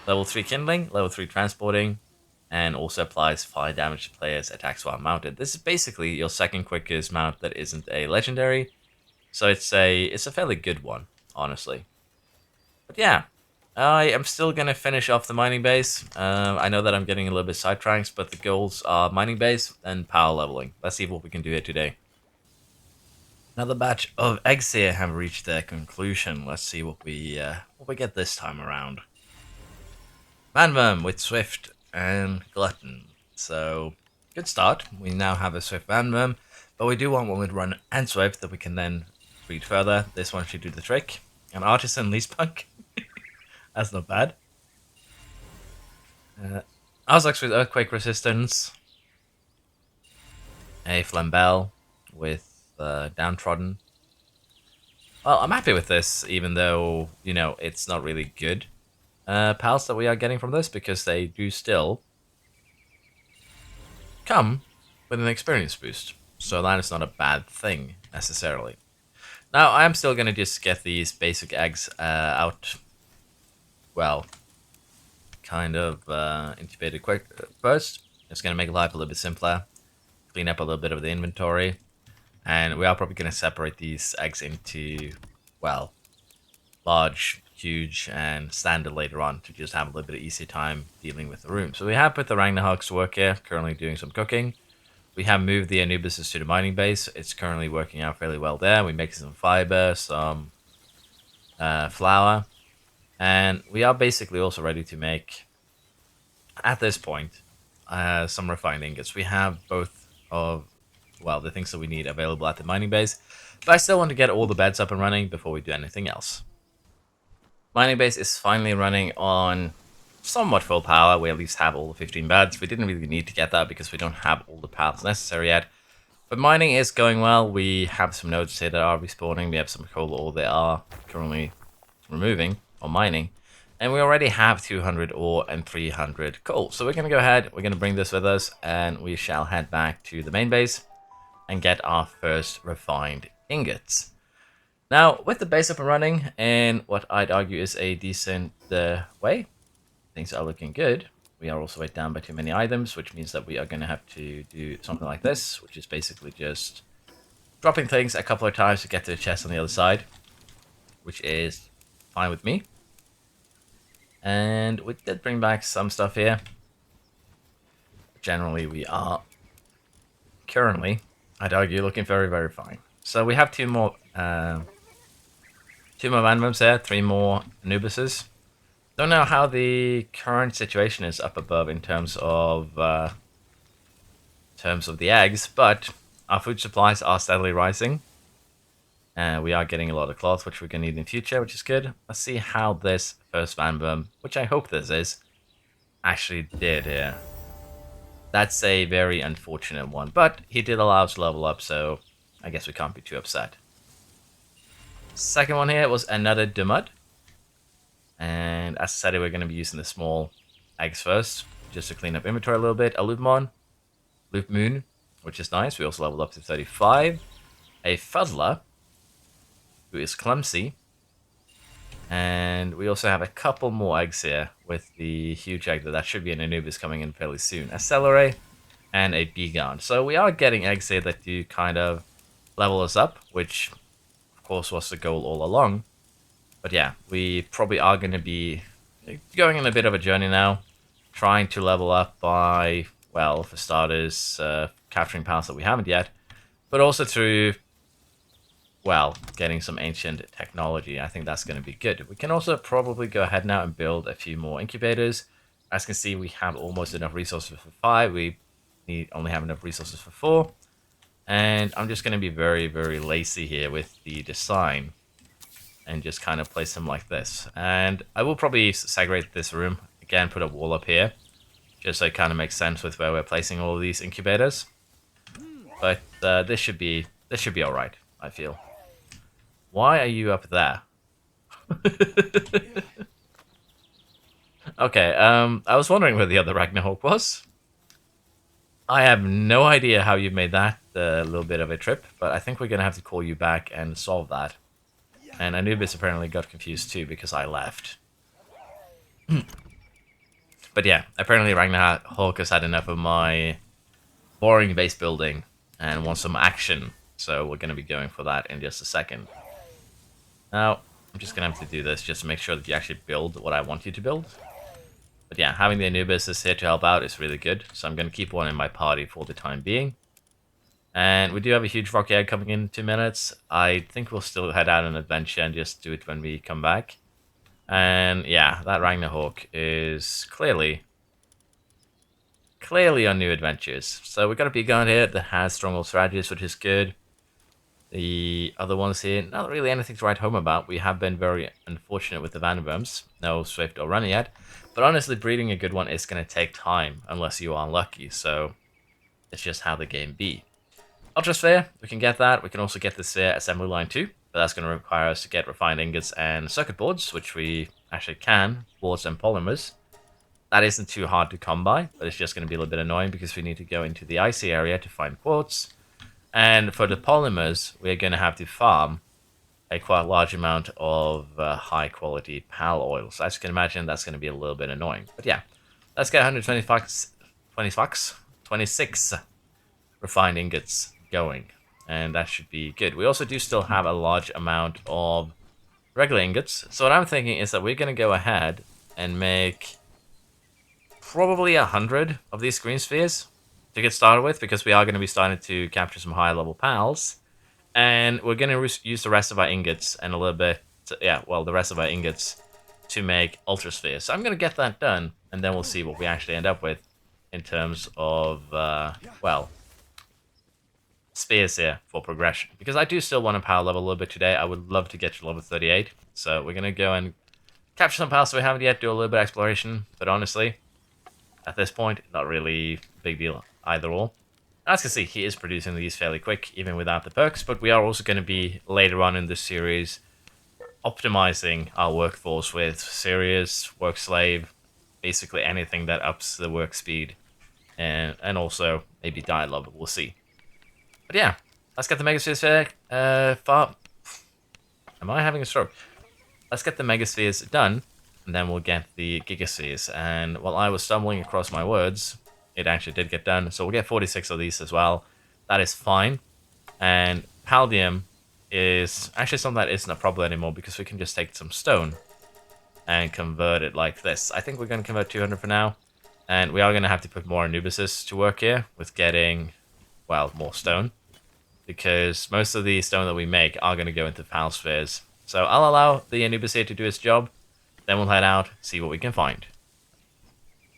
level 3 kindling, level 3 transporting, and also applies fire damage to players' attacks while mounted. This is basically your second quickest mount that isn't a legendary, so it's a fairly good one, honestly. But yeah, I am still gonna finish off the mining base. I know that I'm getting a little bit sidetracked, but the goals are mining base and power leveling. Let's see what we can do here today. Another batch of eggs here have reached their conclusion. Let's see what we get this time around. Vanworm with Swift and Glutton. So, good start. We now have a Swift Vanworm, but we do want one with Run and Swift that we can then breed further. This one should do the trick. An Artisan Leaspunk. That's not bad. Ozlox with Earthquake Resistance. A Flambell with Downtrodden. Well, I'm happy with this, even though, you know, it's not really good pals that we are getting from this, because they do still come with an experience boost. So that is not a bad thing, necessarily. Now, I am still going to just get these basic eggs out, well, kind of incubated quick first. It's going to make life a little bit simpler, clean up a little bit of the inventory, and we are probably going to separate these eggs into, well, large, huge, and standard later on to just have a little bit of easy time dealing with the room. So we have put the Ragnarhawks to work here, currently doing some cooking. We have moved the Anubises to the mining base. It's currently working out fairly well there. We're making some fiber, some flour, and we are basically also ready to make, at this point, some refined ingots. We have both of, well, the things that we need available at the mining base, but I still want to get all the beds up and running before we do anything else. Mining base is finally running on somewhat full power. We at least have all the 15 beds. We didn't really need to get that because we don't have all the paths necessary yet. But mining is going well. We have some nodes here that are respawning. We have some coal ore they are currently removing or mining. And we already have 200 ore and 300 coal. So we're going to go ahead. We're going to bring this with us. And we shall head back to the main base and get our first refined ingots. Now, with the base up and running, and what I'd argue is a decent way, things are looking good. We are also weighed down by too many items, which means that we are going to have to do something like this, which is basically just dropping things a couple of times to get to the chest on the other side, which is fine with me. And we did bring back some stuff here. Generally, we are currently, I'd argue, looking very, very fine. So we have two more randoms there, three more Anubises. Don't know how the current situation is up above in terms of the eggs, but our food supplies are steadily rising. And we are getting a lot of cloth, which we're going to need in the future, which is good. Let's see how this first random, which I hope this is, actually did here. That's a very unfortunate one, but he did allow us to level up, so I guess we can't be too upset. Second one here was another Dumud. And as I said, we're going to be using the small eggs first, just to clean up inventory a little bit. A Loop Moon, which is nice. We also leveled up to 35. A Fuddler, who is clumsy. And we also have a couple more eggs here with the huge egg that should be an Anubis coming in fairly soon. A Celery and a Begon. So we are getting eggs here that do kind of level us up, which of course was the goal all along. But yeah, we probably are going to be going on a bit of a journey now, trying to level up by, well, for starters, capturing pals that we haven't yet, but also through, well, getting some ancient technology. I think that's going to be good. We can also probably go ahead now and build a few more incubators. As you can see, we have almost enough resources for 5. We only have enough resources for 4. And I'm just going to be very, very lazy here with the design and just kind of place them like this. And I will probably segregate this room. Again, put a wall up here, just so it kind of makes sense with where we're placing all of these incubators. But this should be all right, I feel. Why are you up there? Okay, I was wondering where the other Ragnarhawk was. I have no idea how you made that a little bit of a trip, but I think we're going to have to call you back and solve that. And Anubis apparently got confused too because I left. But yeah, apparently Ragnarhawk has had enough of my boring base building and wants some action. So we're going to be going for that in just a second. Now, I'm just going to have to do this just to make sure that you actually build what I want you to build. But yeah, having the Anubis here to help out is really good. So I'm going to keep one in my party for the time being. And we do have a huge rocky egg coming in 2 minutes. I think we'll still head out on an adventure and just do it when we come back. And yeah, that Ragnarhawk is clearly on new adventures. So we've got a Begon here that has stronghold strategies, which is good. The other ones here, not really anything to write home about. We have been very unfortunate with the Vanderworms. No Swift or Runner yet. But honestly, breeding a good one is going to take time, unless you are lucky. So it's just how the game be. Ultra Sphere, we can get that. We can also get the Sphere Assembly Line too. But that's going to require us to get refined ingots and circuit boards, which we actually can. Boards and polymers. That isn't too hard to come by, but it's just going to be a little bit annoying because we need to go into the icy area to find quartz. And for the polymers, we're going to have to farm a quite large amount of high-quality pal oil. So as you can imagine, that's going to be a little bit annoying. But yeah, let's get 26 refined ingots going. And that should be good. We also do still have a large amount of regular ingots. So what I'm thinking is that we're going to go ahead and make probably 100 of these green spheres to get started with, because we are going to be starting to capture some higher level pals. And we're going to use the rest of our ingots and a little bit, the rest of our ingots to make ultra spheres. So I'm going to get that done, and then we'll see what we actually end up with in terms of, spheres here for progression. Because I do still want to power level a little bit today. I would love to get to level 38. So we're going to go and capture some pals that we haven't yet, do a little bit of exploration. But honestly, at this point, not really a big deal either or. As you can see, he is producing these fairly quick, even without the perks, but we are also going to be, later on in this series, optimizing our workforce with serious, work slave, basically anything that ups the work speed, and also maybe dialogue, we'll see. But yeah, let's get the Megaspheres Am I having a stroke? Let's get the Megaspheres done, and then we'll get the Gigaspheres. And while I was stumbling across my words, it actually did get done. So we'll get 46 of these as well. That is fine. And Paldium is actually something that isn't a problem anymore, because we can just take some stone and convert it like this. I think we're going to convert 200 for now. And we are going to have to put more Anubises to work here with getting, well, more stone. Because most of the stone that we make are going to go into Pal spheres. So I'll allow the Anubis here to do its job. Then we'll head out, see what we can find.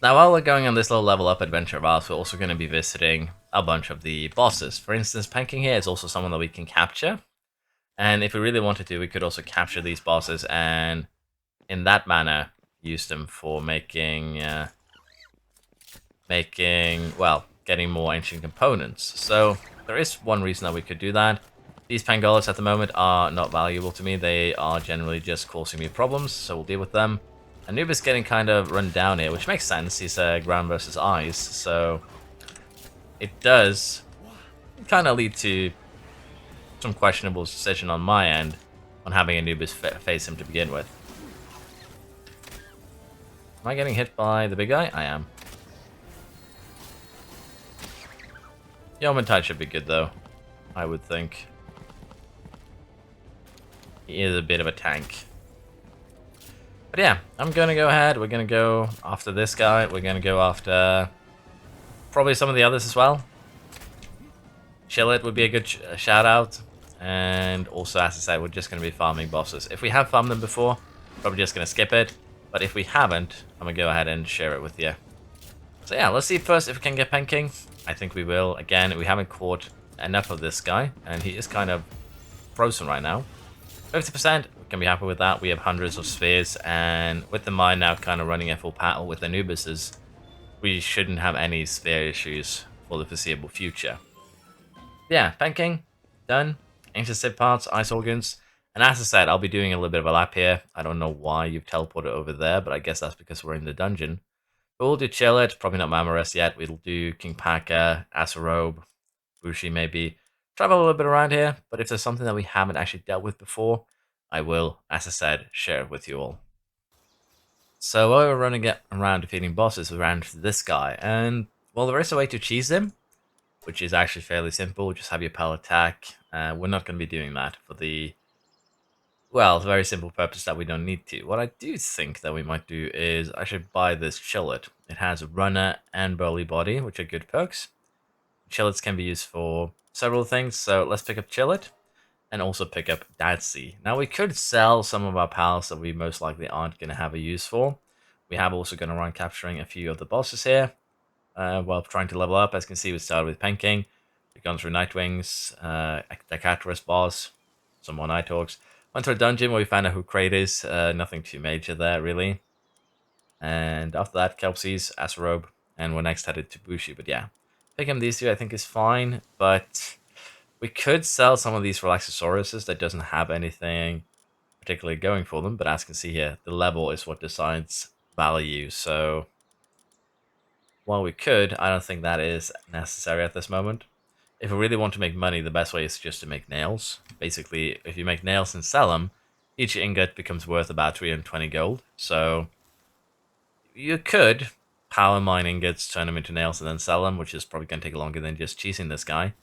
Now, while we're going on this little level up adventure of ours, we're also going to be visiting a bunch of the bosses. For instance, Panking here is also someone that we can capture. And if we really wanted to, we could also capture these bosses and, in that manner, use them for well, getting more ancient components. So there is one reason that we could do that. These Pangolas at the moment are not valuable to me. They are generally just causing me problems, so we'll deal with them. Anubis getting kind of run down here, which makes sense. He's ground versus ice, so it does kind of lead to some questionable decision on my end on having Anubis face him to begin with. Am I getting hit by the big guy? I am. Yeoman should be good though, I would think. He is a bit of a tank. But yeah, I'm gonna go ahead. We're gonna go after this guy. We're gonna go after probably some of the others as well. Chillet would be a good shout out. And also, as I said, we're just gonna be farming bosses. If we have farmed them before, probably just gonna skip it. But if we haven't, I'm gonna go ahead and share it with you. So yeah, let's see first if we can get Panking. I think we will. Again, we haven't caught enough of this guy, and he is kind of frozen right now. 50%, we can be happy with that. We have hundreds of spheres, and with the mine now kind of running at full paddle with Anubises, we shouldn't have any sphere issues for the foreseeable future. Yeah, Panking, done. Ancient Sid parts, ice organs. And as I said, I'll be doing a little bit of a lap here. I don't know why you've teleported over there, but I guess that's because we're in the dungeon. But we'll do Chillet, probably not Mamoris yet. We'll do King Paka, Asarobe, Bushi maybe. Travel a little bit around here, but if there's something that we haven't actually dealt with before, I will, as I said, share it with you all. So while we're running around defeating bosses, we ran into this guy, and well, there is a way to cheese him, which is actually fairly simple. Just have your pal attack. We're not going to be doing that for the, well, very simple purpose that we don't need to. What I do think that we might do is I should buy this Chillet. It has Runner and Burly Body, which are good perks. Chillets can be used for several things, so let's pick up Chillet and also pick up Dadsy. Now we could sell some of our pals that we most likely aren't going to have a use for. We have also going to run capturing a few of the bosses here while trying to level up. As you can see, we started with Panking. We've gone through Nightwings, the Catarus boss, some more Nighthawks. Went through a dungeon where we found out who Kraid is. Nothing too major there, really. And after that, Kelpsies, Asarobe, and we're next headed to Bushi. But yeah, picking these two I think is fine, but we could sell some of these Relaxosauruses that doesn't have anything particularly going for them. But as you can see here, the level is what decides value. So while we could, I don't think that is necessary at this moment. If we really want to make money, the best way is just to make nails. Basically, if you make nails and sell them, each ingot becomes worth about 320 gold. So you could power mine ingots, turn them into nails, and then sell them, which is probably going to take longer than just cheesing this guy.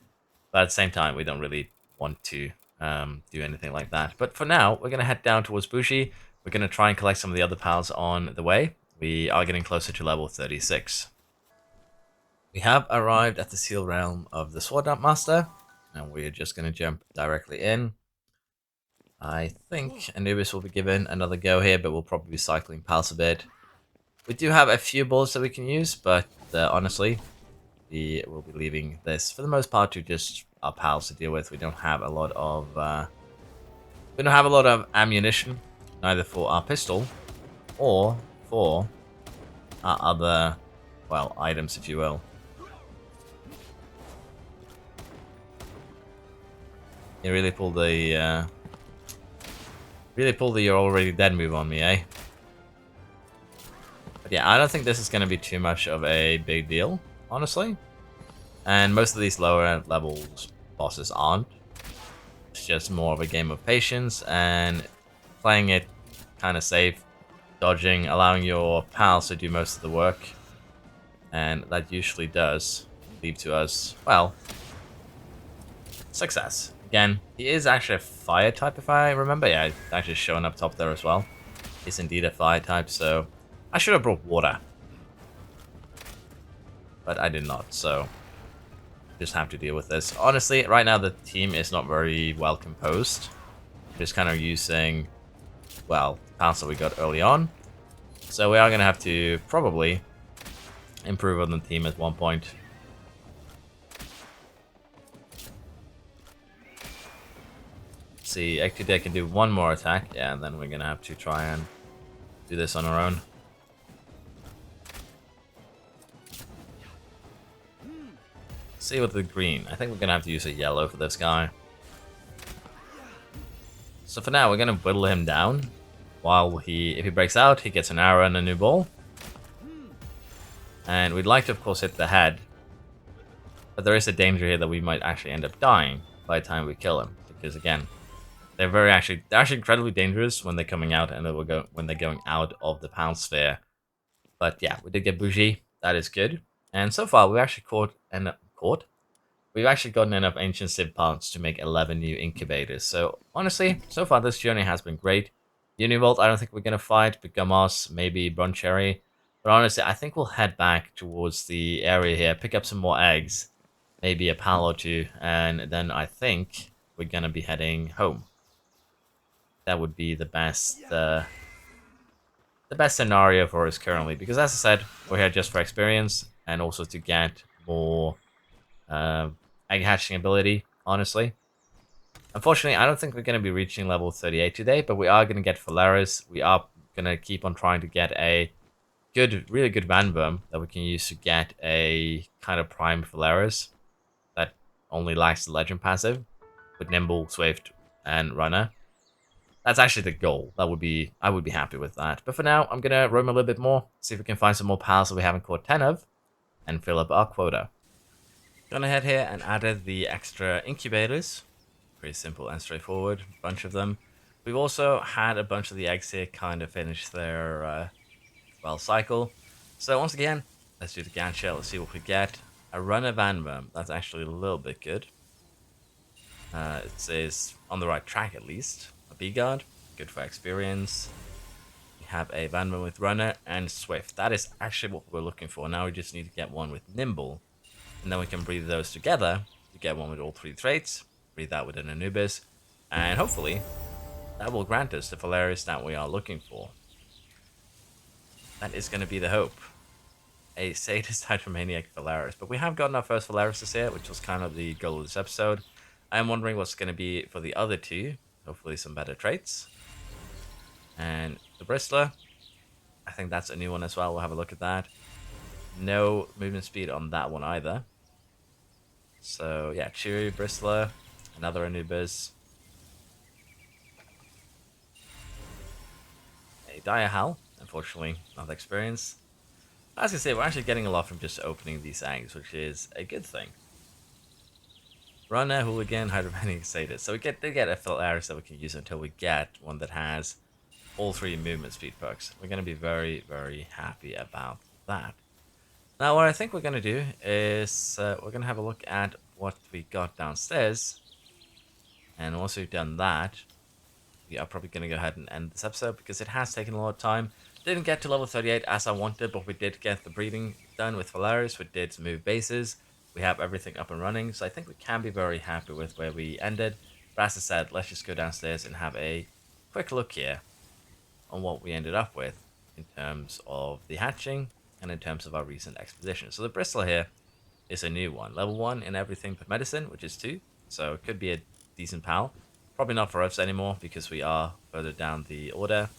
But at the same time, we don't really want to do anything like that. But for now, we're going to head down towards Bushi. We're going to try and collect some of the other pals on the way. We are getting closer to level 36. We have arrived at the Seal Realm of the Sword Art Master, and we're just going to jump directly in. I think Anubis will be given another go here, but we'll probably be cycling pals a bit. We do have a few bullets that we can use, but honestly, we will be leaving this for the most part to just our pals to deal with. We don't have a lot of ammunition, neither for our pistol or for our other, well, items, if you will. You really pulled the you're already dead move on me, eh? But yeah, I don't think this is going to be too much of a big deal, honestly. And most of these lower levels bosses aren't. It's just more of a game of patience and playing it kind of safe, dodging, allowing your pals to do most of the work. And that usually does lead to us, well, success. Again, he is actually a fire type if I remember. Yeah, it's actually showing up top there as well. is indeed a fire type, so I should have brought water. But I did not, so just have to deal with this. Honestly, right now the team is not very well composed. Just kind of using, well, the pounds that we got early on. So we are going to have to probably improve on the team at one point. See, actually they can do one more attack. Yeah, and then we're going to have to try and do this on our own. See with the green. I think we're going to have to use a yellow for this guy. So for now, we're going to whittle him down. While if he breaks out, he gets an arrow and a new ball. And we'd like to, of course, hit the head. But there is a danger here that we might actually end up dying by the time we kill him. Because again, they're actually incredibly dangerous when they're coming out and when they're going out of the pound sphere. But yeah, we did get bougie. That is good. And so far, we've actually We've actually gotten enough ancient civ parts to make 11 new incubators. So honestly, so far this journey has been great. Univolt, I don't think we're gonna fight, but Gamos, maybe Broncherry. But honestly, I think we'll head back towards the area here, pick up some more eggs, maybe a pal or two, and then I think we're gonna be heading home. That would be the best scenario for us currently, because as I said, we're here just for experience and also to get more egg hatching ability, honestly. Unfortunately, I don't think we're going to be reaching level 38 today, but we are going to get Phalaris. We are going to keep on trying to get a really good Vanworm that we can use to get a kind of prime Phalaris that only lacks the legend passive with Nimble, Swift, and Runner. That's actually the goal. I would be happy with that. But for now, I'm going to roam a little bit more, see if we can find some more pals that we haven't caught 10 of, and fill up our quota. Gone ahead here and added the extra incubators. Pretty simple and straightforward, bunch of them. We've also had a bunch of the eggs here kind of finish their, well, cycle. So once again, let's do the gacha, let's see what we get. A runner Vanworm, that's actually a little bit good. It says on the right track at least. A B-guard, good for experience. We have a Vanworm with runner and Swift. That is actually what we're looking for. Now we just need to get one with Nimble. And then we can breed those together to get one with all three traits. Breed that with an Anubis. And hopefully, that will grant us the Phalaris that we are looking for. That is going to be the hope. A sadist hydromaniac Phalaris. But we have gotten our first Phalaris this year, which was kind of the goal of this episode. I am wondering what's going to be for the other two. Hopefully some better traits. And the Bristler. I think that's a new one as well. We'll have a look at that. No movement speed on that one either. So yeah, Cheery, Bristler, another Anubis. A Diahal, unfortunately, not experience. As I say, we're actually getting a lot from just opening these eggs, which is a good thing. Runner, Hooligan, Hydromaniac, Sadist. So we get a Phalaris that we can use until we get one that has all three movement speed perks. We're going to be very, very happy about that. Now, what I think we're going to do is we're going to have a look at what we got downstairs. And once we've done that, we are probably going to go ahead and end this episode because it has taken a lot of time. Didn't get to level 38 as I wanted, but we did get the breeding done with Phalaris. We did move bases. We have everything up and running. So I think we can be very happy with where we ended. But as I said, let's just go downstairs and have a quick look here on what we ended up with in terms of the hatching and in terms of our recent expedition. So the Bristol here is a new one. Level 1 in everything but medicine, which is 2. So it could be a decent pal. Probably not for us anymore because we are further down the order.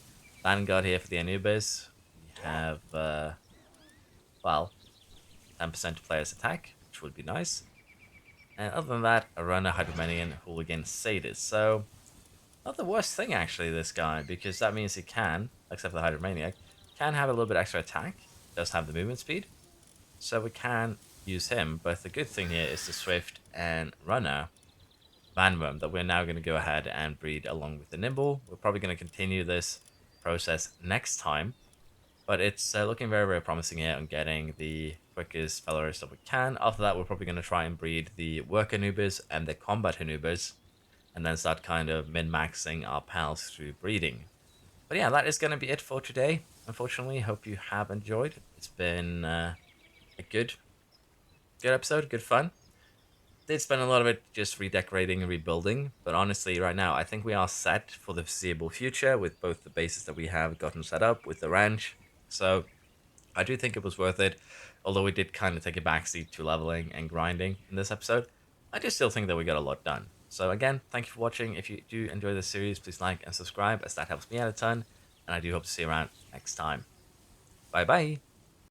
Vanguard here for the Anubis. We have, well, 10% to player's attack, which would be nice. And other than that, a runner, Hydromanian, Hooligan, Sadist. So, not the worst thing actually, this guy, because that means he can, except for the Hydromaniac, can have a little bit extra attack. Does have the movement speed. So we can use him, but the good thing here is the Swift and Runner Vanworm that we're now going to go ahead and breed along with the Nimble. We're probably going to continue this process next time, but it's looking very, very promising here on getting the quickest Phalaris that we can. After that, we're probably going to try and breed the Work Anubis and the Combat Anubis, and then start kind of min-maxing our pals through breeding. But yeah, that is going to be it for today. Unfortunately, hope you have enjoyed. It's been a good episode, good fun. Did spend a lot of it just redecorating and rebuilding, but honestly, right now, I think we are set for the foreseeable future with both the bases that we have gotten set up with the ranch. So I do think it was worth it, although we did kind of take a backseat to leveling and grinding in this episode. I do still think that we got a lot done. So again, thank you for watching. If you do enjoy this series, please like and subscribe, as that helps me out a ton. And I do hope to see you around next time. Bye bye.